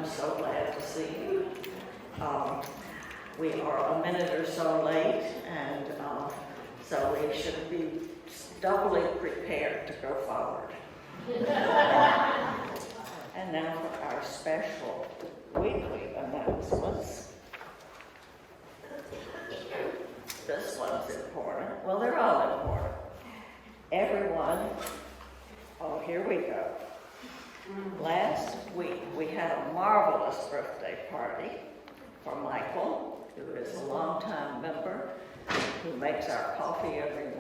I'm so glad to see you. We are a minute or so late, and so we should be doubly prepared to go forward. And now for our special weekly announcements. This one's important. Well, they're all important. Everyone, oh, here we go. Last week, we had a marvelous birthday party for Michael, who is a longtime member, who makes our coffee every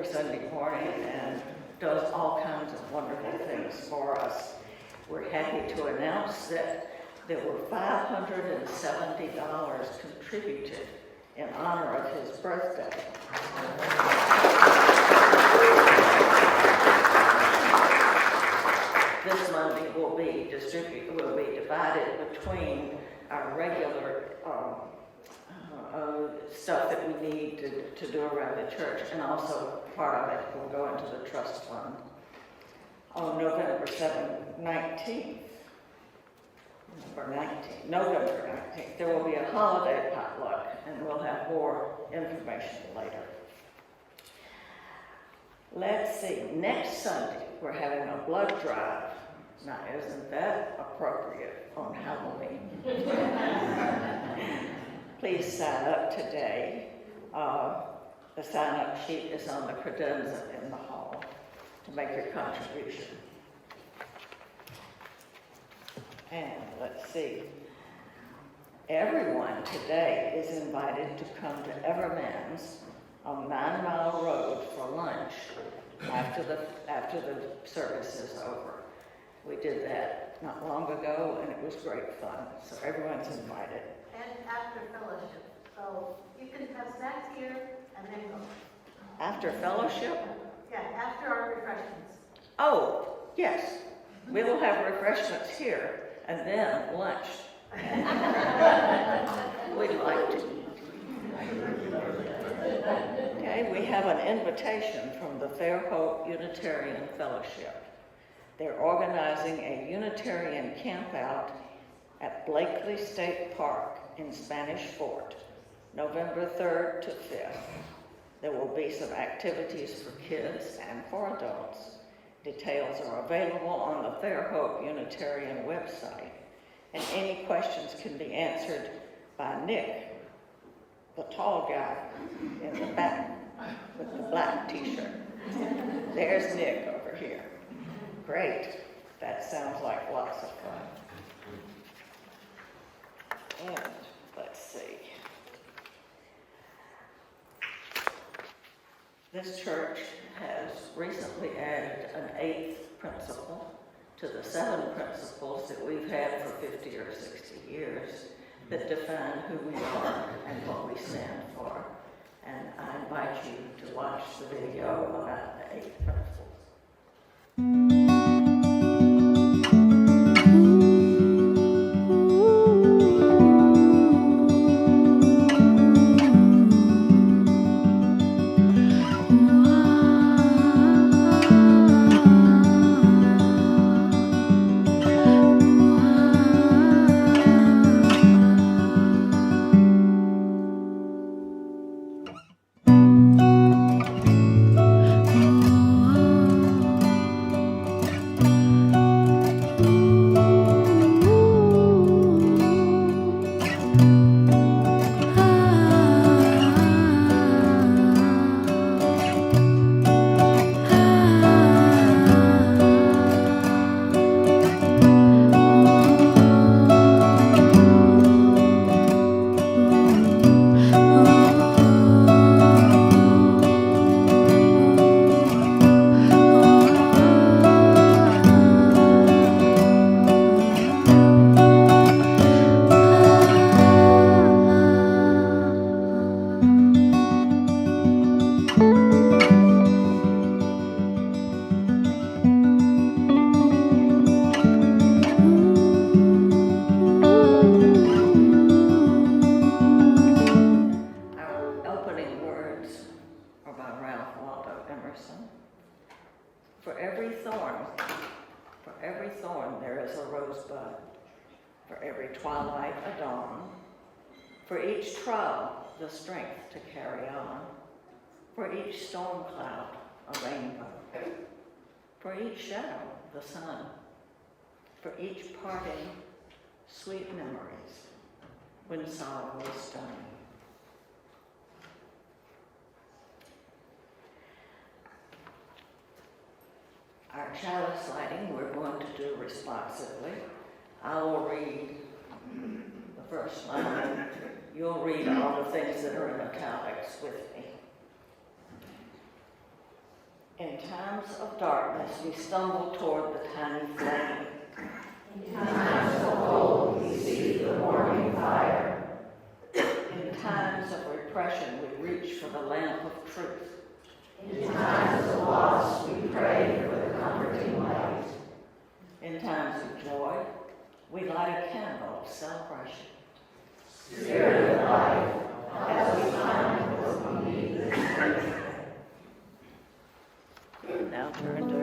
Sunday morning, and does all kinds of wonderful things for us. We're happy to announce that there were $570 contributed in honor of his birthday. This money will be divided between our regular stuff that we need to do around the church, and also part of it will go into the trust fund. On November 19th, there will be a holiday potluck, and we'll have more information later. Let's see, next Sunday, we're having a blood drive. Now, isn't that appropriate on Halloween? Please sign up today. The sign-up sheet is on the credenza in the hall to make your contribution. And let's see, everyone today is invited to come to Everman's on 9 Mile Road for lunch after the service is over. We did that not long ago, and it was great fun. So everyone's invited. And after fellowship, so you can have snacks here and then go. After fellowship? Yeah, after our refreshments. Oh, yes. We will have refreshments here and then lunch. We'd like to eat. Okay, we have an invitation from the Fairhope Unitarian Fellowship. They're organizing a Unitarian campout at Blakely State Park in Spanish Fort, November 3rd to 5th. There will be some activities for kids and for adults. Details are available on the Fairhope Unitarian website, and any questions can be answered by Nick, the tall guy in the back with the black t-shirt. There's Nick over here. Great. That sounds like lots of fun. And let's see. This church has recently added an 8th principle to the 7 principles that we've had for 50 or 60 years that define who we are and what we stand for. And I invite you to watch the video about the 8th principles. twilight a dawn, for each trial the strength to carry on, for each storm cloud a rainbow, for each shadow the sun, for each parting sweet memories when sorrow is done. Our chalice lighting we're going to do responsively. I will read the first line. You'll read all the things that are in italics with me. In times of darkness, we stumble toward the tiny flame. In times of old, we seek the morning fire. In times of repression, we reach for the lamp of truth. In times of loss, we pray for the comforting light. In times of joy, we light a candle of celebration. Spirit of life, as we find what we need this day. Now turn to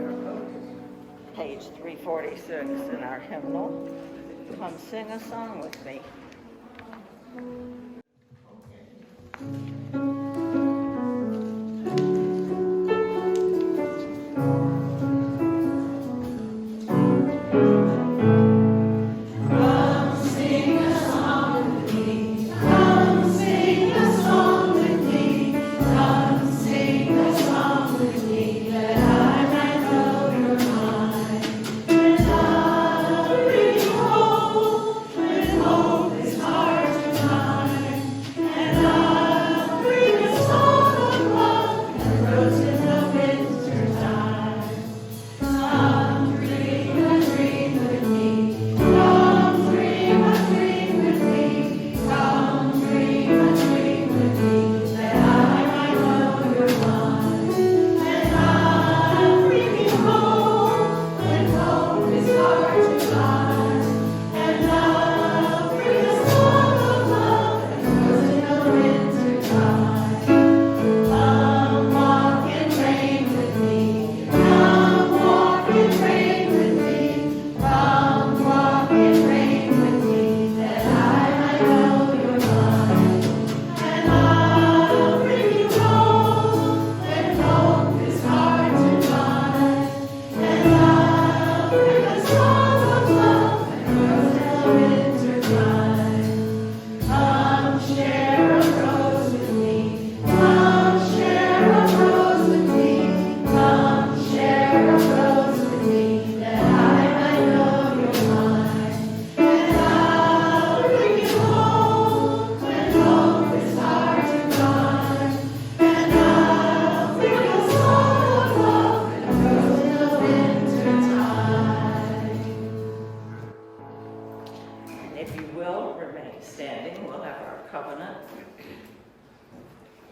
page 346 in our hymnal. Come sing a song with me.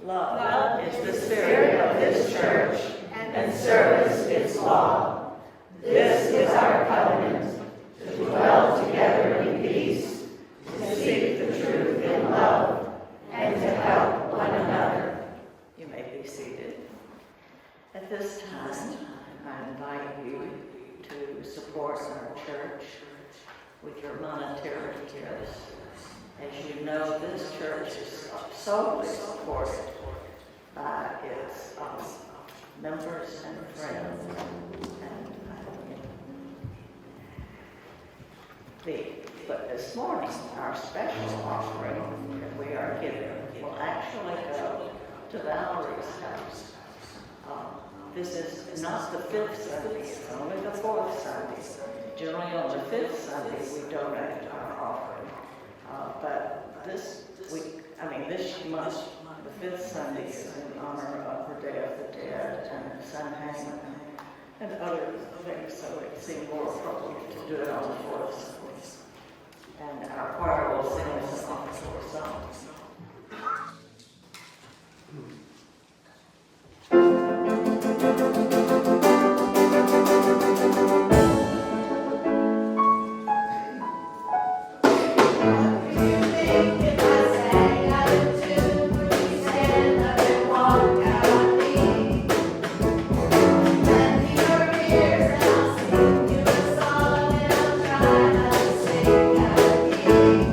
Love is the spirit of this church, and service its law. This is our covenant, to dwell together in peace, to seek the truth in love, and to help one another. You may be seated. At this time, I invite you to support our church with your monetary gifts. As you know, this church is solely supported by its members and friends. But this morning, our special offering that we are giving will actually go to Valerie's house. This is not the fifth Sunday, it's only the fourth Sunday. Generally on the fifth Sunday, we donate our offering. But this month, the fifth Sunday is in honor of the Day of the Dead and Samhain and other things, so it seemed more appropriate to do it on the fourth Sunday. And our choir will sing us an official song. Thank you.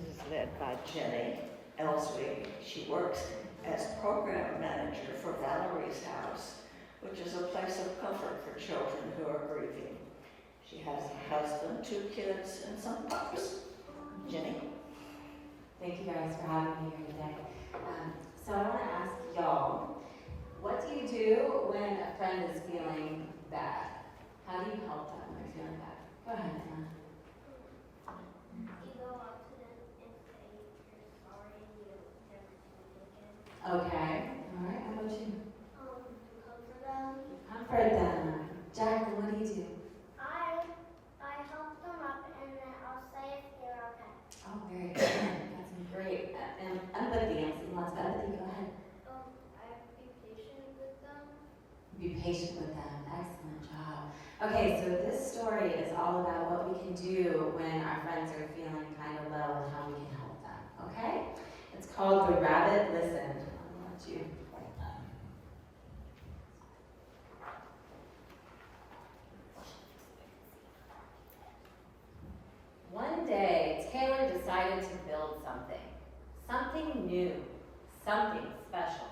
is led by Jenny Elzweig. She works as program manager for Valerie's house, which is a place of comfort for children who are grieving. She has a husband, 2 kids, and some pups. Jenny? Thank you guys for having me here today. So I want to ask y'all, what do you do when a friend is feeling bad? How do you help them when they're feeling bad? Go ahead, Anna. You go up to them and say you're sorry and you never do it again. Okay. All right. How about you? Comfort them. Comfort them. Jacqueline, what do you do? I help them up and then I'll say if they're okay. Oh, very good. That's great. And empathy. I'm seeing lots of empathy. Go ahead. I be patient with them. Be patient with them. Excellent job. Okay, so this story is all about what we can do when our friends are feeling kind of low and how we can help them. Okay? It's called The Rabbit Listened. I'll let you write that. One day, Taylor decided to build something. Something new. Something special.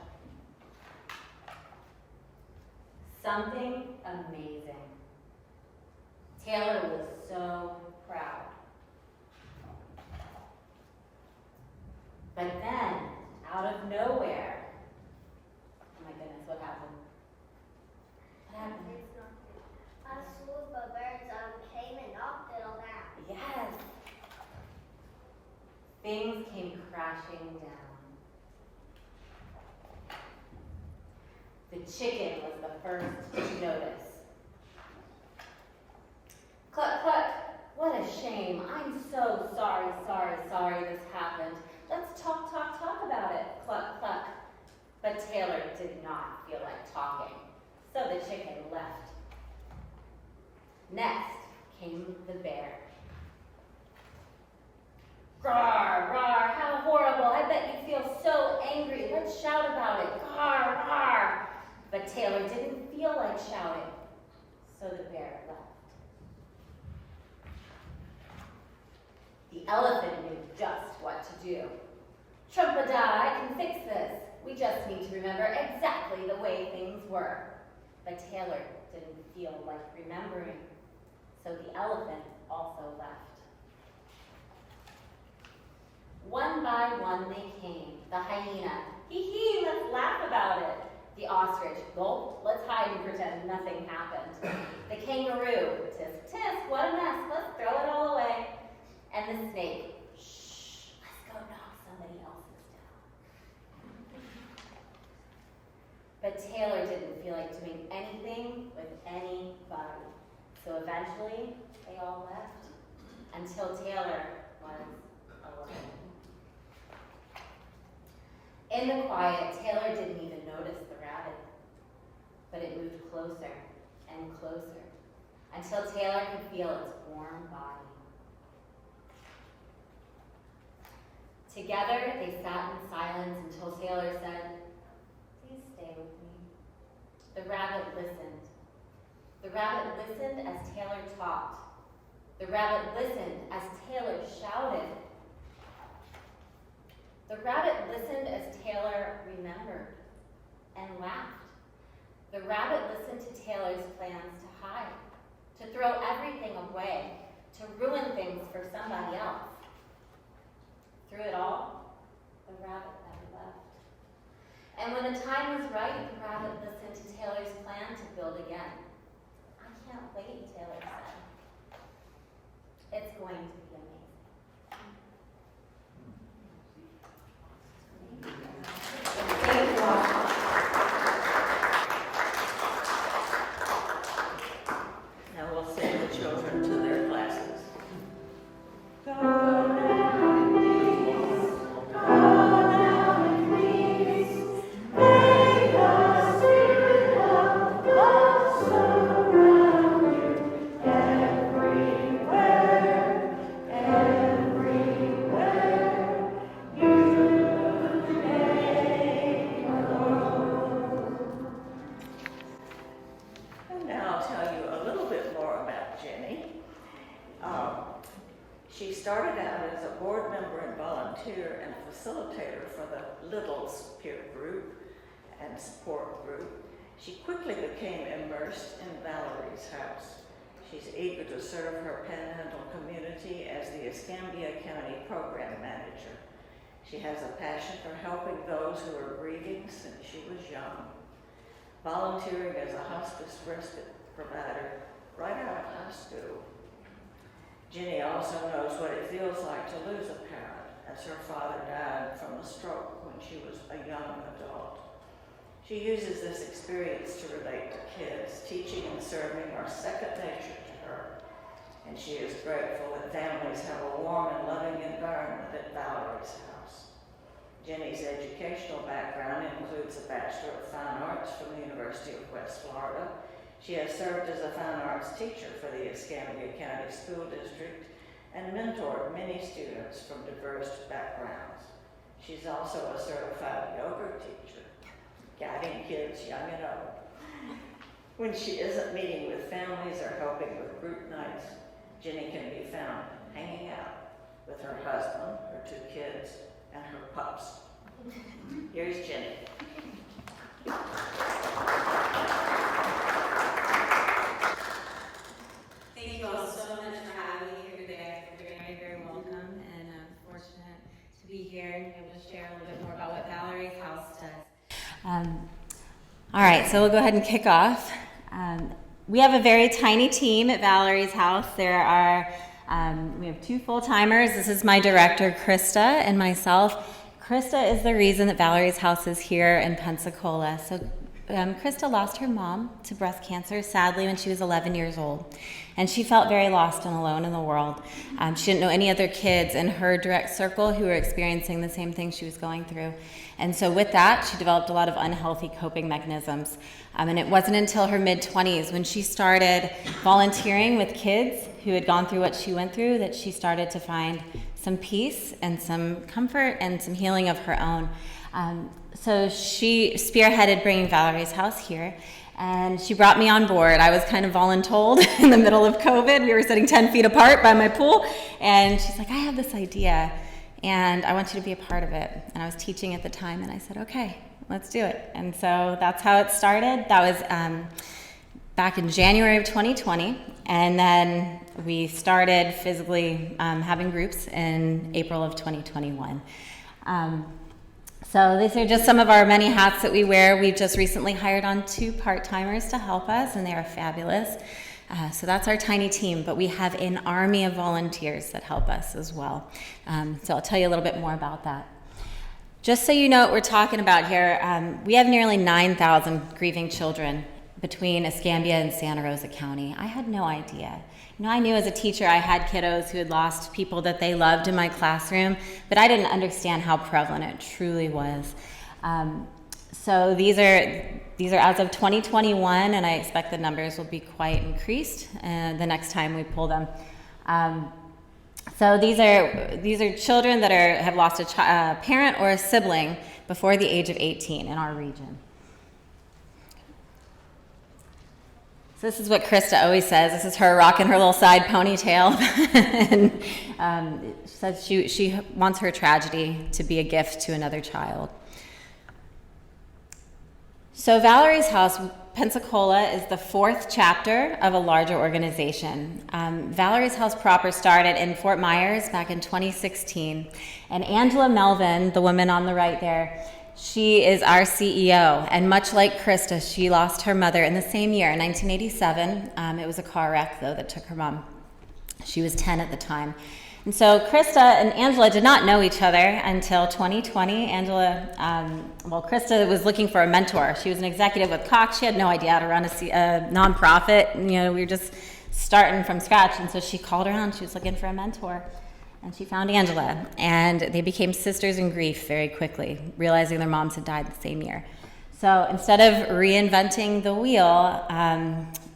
Something amazing. Taylor was so proud. But then, out of nowhere, oh my goodness, what happened? What happened? It's not good. A swoop of birds came and knocked it all down. Yes. Things came crashing down. The chicken was the first to notice. Cluck, cluck. What a shame. I'm so sorry this happened. Let's talk about it. Cluck, cluck. But Taylor did not feel like talking, so the chicken left. Next came the bear. Rawr, rawr, how horrible. I bet you feel so angry. Let's shout about it. Rawr, rawr. But Taylor didn't feel like shouting, so the bear left. The elephant knew just what to do. Trumpada, I can fix this. We just need to remember exactly the way things were. But Taylor didn't feel like remembering, so the elephant also left. One by one they came. The hyena, hee hee, let's laugh about it. The ostrich, gulp, let's hide and pretend nothing happened. The kangaroo, tisk tisk, what a mess, let's throw it all away. And the snake, shh, let's go knock somebody else's down. But Taylor didn't feel like doing anything with anybody. So eventually, they all left, until Taylor was alone. In the quiet, Taylor didn't even notice the rabbit, but it moved closer and closer, until Taylor could feel its warm body. Together, they sat in silence until Taylor said, "Please stay with me." The rabbit listened. The rabbit listened as Taylor talked. The rabbit listened as Taylor shouted. The rabbit listened as Taylor remembered and laughed. The rabbit listened to Taylor's plans to hide, to throw everything away, to ruin things for somebody else. Through it all, the rabbit never left. And when the time was right, the rabbit listened to Taylor's plan to build again. "I can't wait," Taylor said. "It's going to be amazing." Thank you all. Now we'll send the children to their classes. volunteer and facilitator for the Littles peer group and support group, she quickly became immersed in Valerie's house. She's eager to serve her Panhandle community as the Escambia County Program Manager. She has a passion for helping those who are grieving since she was young. Volunteering as a hospice respite provider right out of high school. Jenny also knows what it feels like to lose a parent, as her father died from a stroke when she was a young adult. She uses this experience to relate to kids. Teaching and serving are second nature to her, and she is grateful that families have a warm and loving environment at Valerie's house. Jenny's educational background includes a Bachelor of Fine Arts from the University of West Florida. She has served as a fine arts teacher for the Escambia County School District and mentored many students from diverse backgrounds. She's also a certified yoga teacher, guiding kids young and old. When she isn't meeting with families or helping with group nights, Jenny can be found hanging out with her husband, her 2 kids, and her pups. Here's Jenny. Thank you all so much for having me here today. You're very, very welcome, and I'm fortunate to be here and be able to share a little bit more about what Valerie's house does. All right, so we'll go ahead and kick off. We have a very tiny team at Valerie's house. There are, we have 2 full-timers. This is my director, Krista, and myself. Krista is the reason that Valerie's house is here in Pensacola. So Krista lost her mom to breast cancer, sadly, when she was 11 years old. And she felt very lost and alone in the world. She didn't know any other kids in her direct circle who were experiencing the same thing she was going through. And so with that, she developed a lot of unhealthy coping mechanisms. And it wasn't until her mid-20s when she started volunteering with kids who had gone through what she went through that she started to find some peace and some comfort and some healing of her own. So she spearheaded bringing Valerie's house here, and she brought me on board. I was kind of voluntold in the middle of COVID. We were sitting 10 feet apart by my pool, and she's like, I have this idea, and I want you to be a part of it. And I was teaching at the time, and I said, okay, let's do it. And so that's how it started. That was back in January of 2020, and then we started physically having groups in April of 2021. So these are just some of our many hats that we wear. We've just recently hired on 2 part-timers to help us, and they are fabulous. So that's our tiny team, but we have an army of volunteers that help us as well. So I'll tell you a little bit more about that. Just so you know what we're talking about here, we have nearly 9,000 grieving children between Escambia and Santa Rosa County. I had no idea. You know, I knew as a teacher I had kiddos who had lost people that they loved in my classroom, but I didn't understand how prevalent it truly was. So these are as of 2021, and I expect the numbers will be quite increased the next time we pull them. So these are children that have lost a parent or a sibling before the age of 18 in our region. So this is what Krista always says. This is her rocking her little side ponytail. And she says she wants her tragedy to be a gift to another child. So Valerie's House, Pensacola, is the 4th chapter of a larger organization. Valerie's House proper started in Fort Myers back in 2016. And Angela Melvin, the woman on the right there, she is our CEO, and much like Krista, she lost her mother in the same year, in 1987. It was a car wreck, though, that took her mom. She was 10 at the time. And so Krista and Angela did not know each other until 2020. Krista was looking for a mentor. She was an executive with Cox. She had no idea how to run a nonprofit. You know, we were just starting from scratch, and so she called around. She was looking for a mentor. And she found Angela, and they became sisters in grief very quickly, realizing their moms had died the same year. So instead of reinventing the wheel,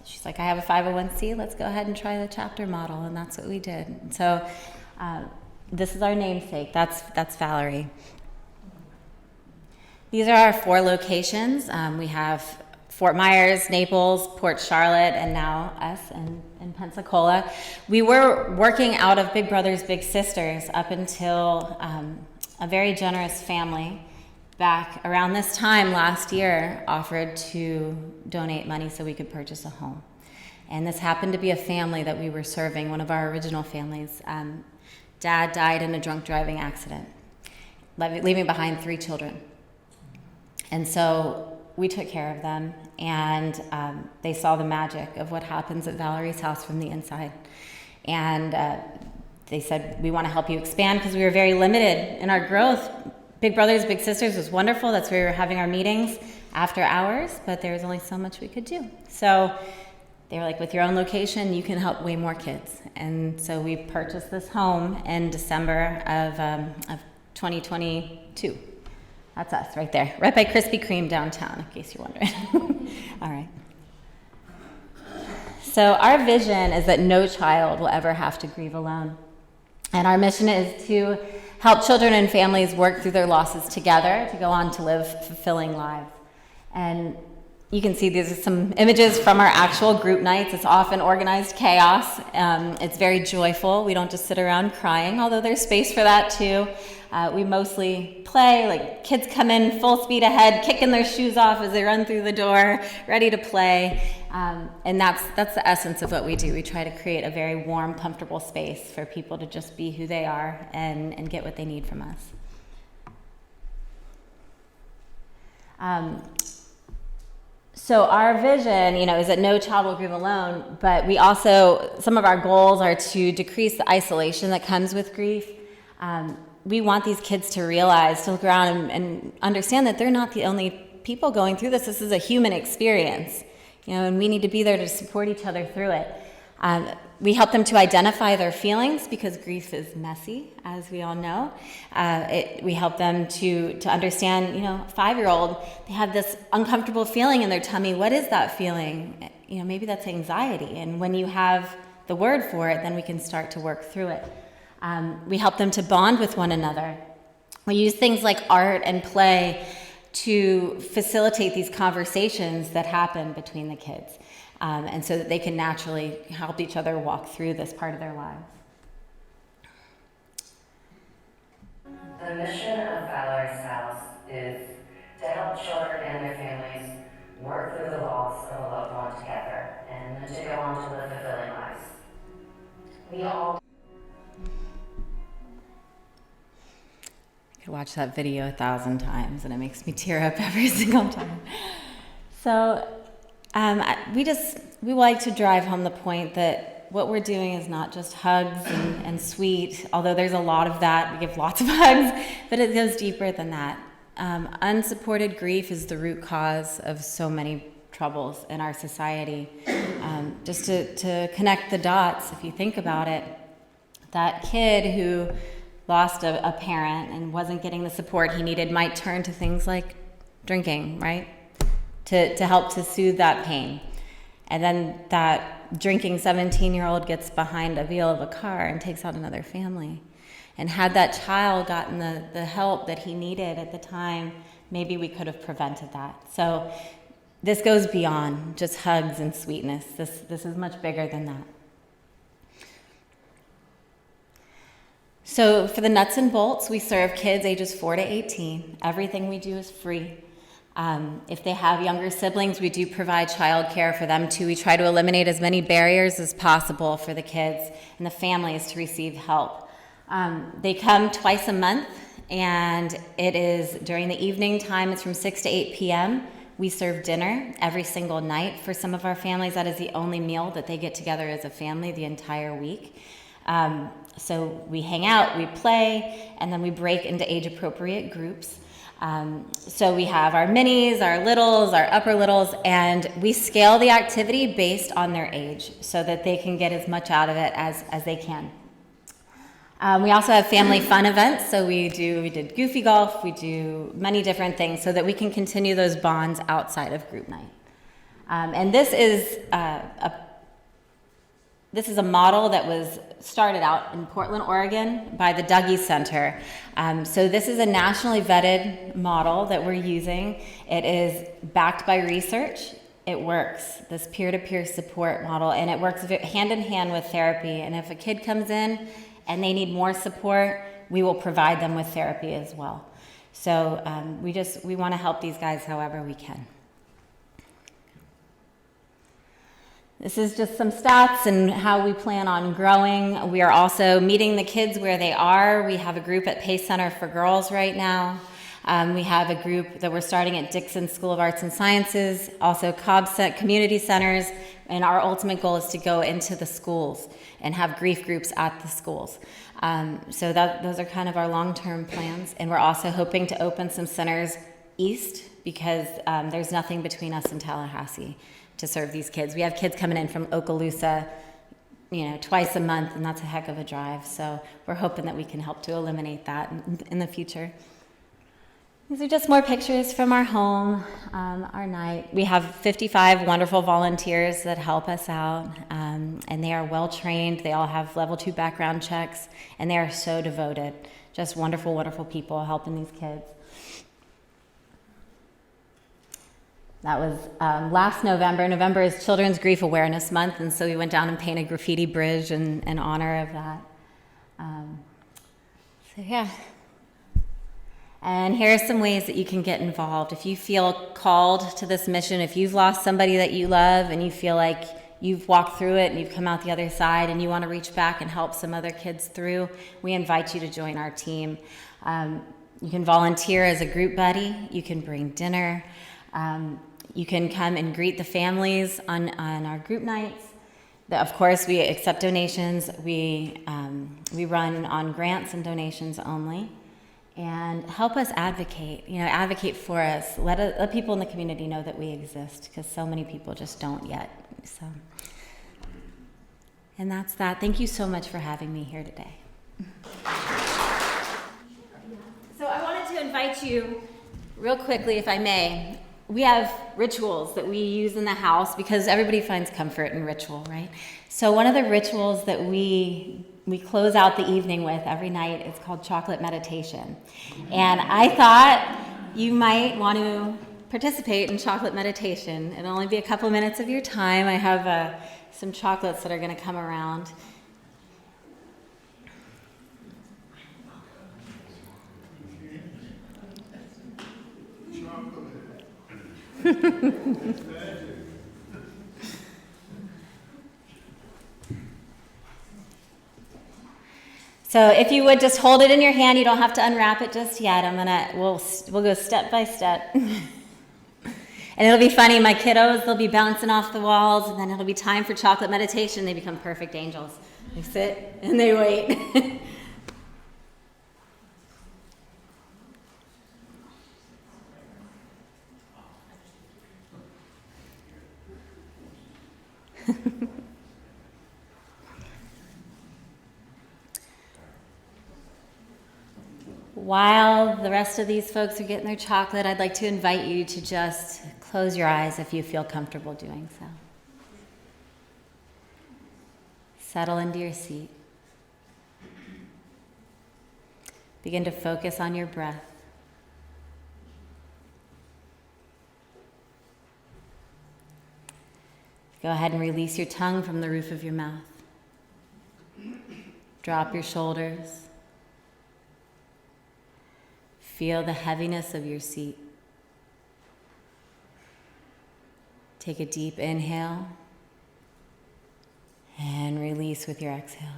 she's like, I have a 501c, let's go ahead and try the chapter model, and that's what we did. And so this is our namesake, that's Valerie. These are our 4 locations. We have Fort Myers, Naples, Port Charlotte, and now us in Pensacola. We were working out of Big Brothers Big Sisters up until a very generous family back around this time last year offered to donate money so we could purchase a home. And this happened to be a family that we were serving, one of our original families. Dad died in a drunk driving accident, leaving behind 3 children. And so we took care of them, and they saw the magic of what happens at Valerie's house from the inside. And they said, we want to help you expand, because we were very limited in our growth. Big Brothers, Big Sisters was wonderful. That's where we were having our meetings after hours, but there was only so much we could do. So they were like, with your own location, you can help way more kids. And so we purchased this home in December of 2022. That's us right there, right by Krispy Kreme downtown, in case you're wondering. All right. So our vision is that no child will ever have to grieve alone. And our mission is to help children and families work through their losses together to go on to live fulfilling lives. And you can see these are some images from our actual group nights. It's often organized chaos. It's very joyful. We don't just sit around crying, although there's space for that too. We mostly play, like kids come in full speed ahead, kicking their shoes off as they run through the door, ready to play. And that's the essence of what we do. We try to create a very warm, comfortable space for people to just be who they are and get what they need from us. So our vision, is that no child will grieve alone, but we also, some of our goals are to decrease the isolation that comes with grief. We want these kids to realize, to look around and understand that they're not the only people going through this. This is a human experience, and we need to be there to support each other through it. We help them to identify their feelings, because grief is messy, as we all know. We help them to understand, 5-year-old, they have this uncomfortable feeling in their tummy. What is that feeling? Maybe that's anxiety. And when you have the word for it, then we can start to work through it. We help them to bond with one another. We use things like art and play to facilitate these conversations that happen between the kids. And so that they can naturally help each other walk through this part of their lives. The mission of Valerie's house is to help children and their families work through the loss of a loved one together and to go on to live fulfilling lives. We all I could watch that video 1,000 times and it makes me tear up every single time. So we like to drive home the point that what we're doing is not just hugs and sweet, although there's a lot of that. We give lots of hugs, but it goes deeper than that. Unsupported grief is the root cause of so many troubles in our society. Just to connect the dots, if you think about it, that kid who lost a parent and wasn't getting the support he needed might turn to things like drinking, right? To help to soothe that pain. And then that drinking 17-year-old gets behind a wheel of a car and takes out another family. And had that child gotten the help that he needed at the time, maybe we could have prevented that. So this goes beyond just hugs and sweetness. This is much bigger than that. So for the nuts and bolts, we serve kids ages 4 to 18. Everything we do is free. If they have younger siblings, we do provide childcare for them too. We try to eliminate as many barriers as possible for the kids and the families to receive help. They come twice a month, and it is during the evening time. It's from 6 to 8 p.m. We serve dinner every single night. For some of our families, that is the only meal that they get together as a family the entire week. So we hang out, we play, and then we break into age-appropriate groups. So we have our minis, our littles, our upper littles, and we scale the activity based on their age so that they can get as much out of it as they can. We also have family fun events, so we did goofy golf, we do many different things so that we can continue those bonds outside of group night. And this is a model that was started out in Portland, Oregon by the Dougie Center. So this is a nationally vetted model that we're using. It is backed by research. It works, this peer-to-peer support model, and it works hand in hand with therapy. And if a kid comes in and they need more support, we will provide them with therapy as well. So we want to help these guys however we can. This is just some stats and how we plan on growing. We are also meeting the kids where they are. We have a group at Pace Center for Girls right now. We have a group that we're starting at Dixon School of Arts and Sciences, also Cobb Community Centers, and our ultimate goal is to go into the schools and have grief groups at the schools. So those are kind of our long-term plans, and we're also hoping to open some centers east because there's nothing between us and Tallahassee to serve these kids. We have kids coming in from Okaloosa, twice a month, and that's a heck of a drive. So we're hoping that we can help to eliminate that in the future. These are just more pictures from our home, our night. We have 55 wonderful volunteers that help us out, and they are well trained. They all have level 2 background checks, and they are so devoted. Just wonderful, wonderful people helping these kids. That was last November. November is Children's Grief Awareness Month, and so we went down and painted a graffiti bridge in honor of that. So yeah. And here are some ways that you can get involved. If you feel called to this mission, if you've lost somebody that you love and you feel like you've walked through it and you've come out the other side and you want to reach back and help some other kids through, we invite you to join our team. You can volunteer as a group buddy. You can bring dinner. You can come and greet the families on our group nights. Of course, we accept donations. We run on grants and donations only. And help us advocate, advocate for us. Let people in the community know that we exist, because so many people just don't yet. So, and that's that. Thank you so much for having me here today. So I wanted to invite you real quickly, if I may. We have rituals that we use in the house because everybody finds comfort in ritual, right? So one of the rituals that we close out the evening with every night is called chocolate meditation. And I thought you might want to participate in chocolate meditation. It'll only be a couple minutes of your time. I have some chocolates that are going to come around. So if you would just hold it in your hand, you don't have to unwrap it just yet. We'll go step by step. And it'll be funny, my kiddos, they'll be bouncing off the walls, and then it'll be time for chocolate meditation. They become perfect angels. They sit and they wait. While the rest of these folks are getting their chocolate, I'd like to invite you to just close your eyes if you feel comfortable doing so. Settle into your seat. Begin to focus on your breath. Go ahead and release your tongue from the roof of your mouth. Drop your shoulders. Feel the heaviness of your seat. Take a deep inhale and release with your exhale.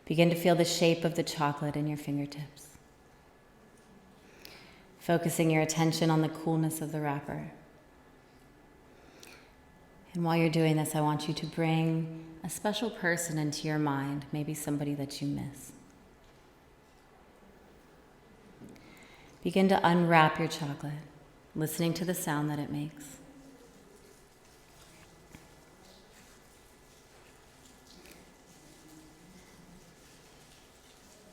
Begin to feel the shape of the chocolate in your fingertips. Focusing your attention on the coolness of the wrapper. And while you're doing this, I want you to bring a special person into your mind, maybe somebody that you miss. Begin to unwrap your chocolate, listening to the sound that it makes.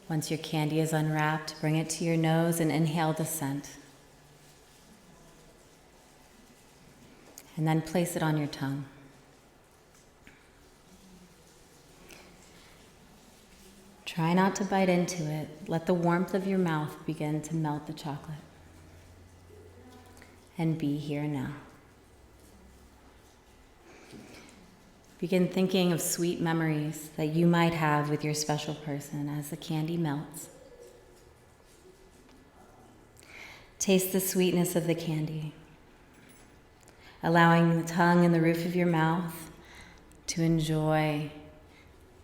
Once your candy is unwrapped, bring it to your nose and inhale the scent. And then place it on your tongue. Try not to bite into it. Let the warmth of your mouth begin to melt the chocolate. And be here now. Begin thinking of sweet memories that you might have with your special person as the candy melts. Taste the sweetness of the candy, allowing the tongue and the roof of your mouth to enjoy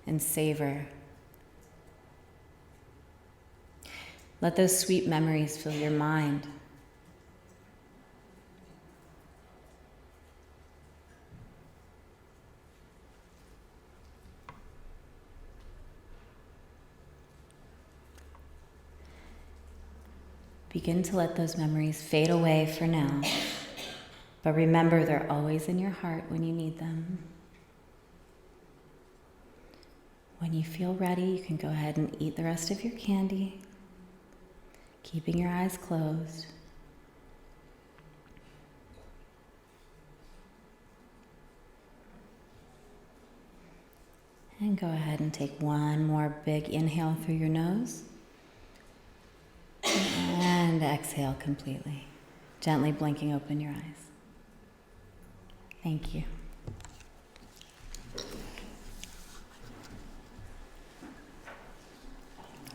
and savor. Let those sweet memories fill your mind. Begin to let those memories fade away for now, but remember they're always in your heart when you need them. When you feel ready, you can go ahead and eat the rest of your candy, keeping your eyes closed. And go ahead and take one more big inhale through your nose. And exhale completely, gently blinking open your eyes. Thank you.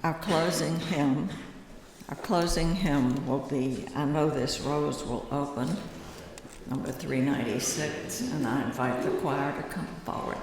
Our closing hymn will be "I Know This Rose Will Open," number 396, and I invite the choir to come forward.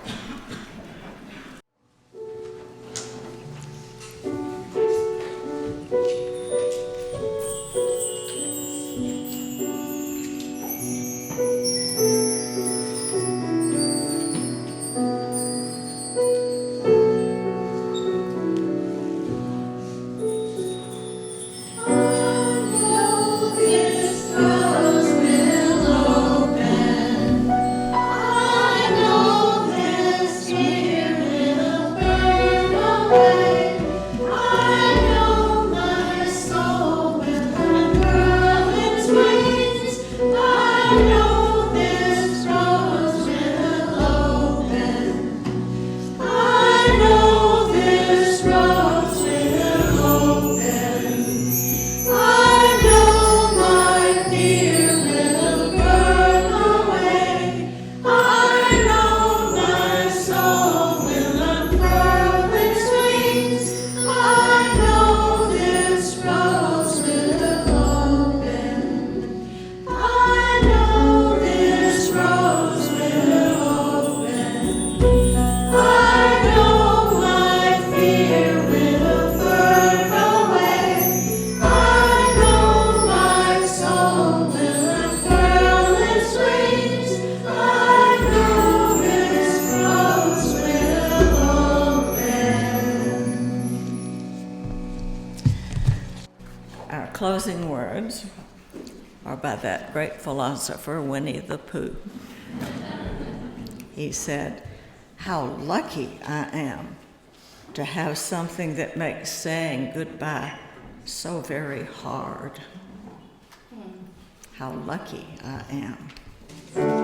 Closing words are by that great philosopher, Winnie the Pooh. He said, "How lucky I am to have something that makes saying goodbye so very hard." How lucky I am.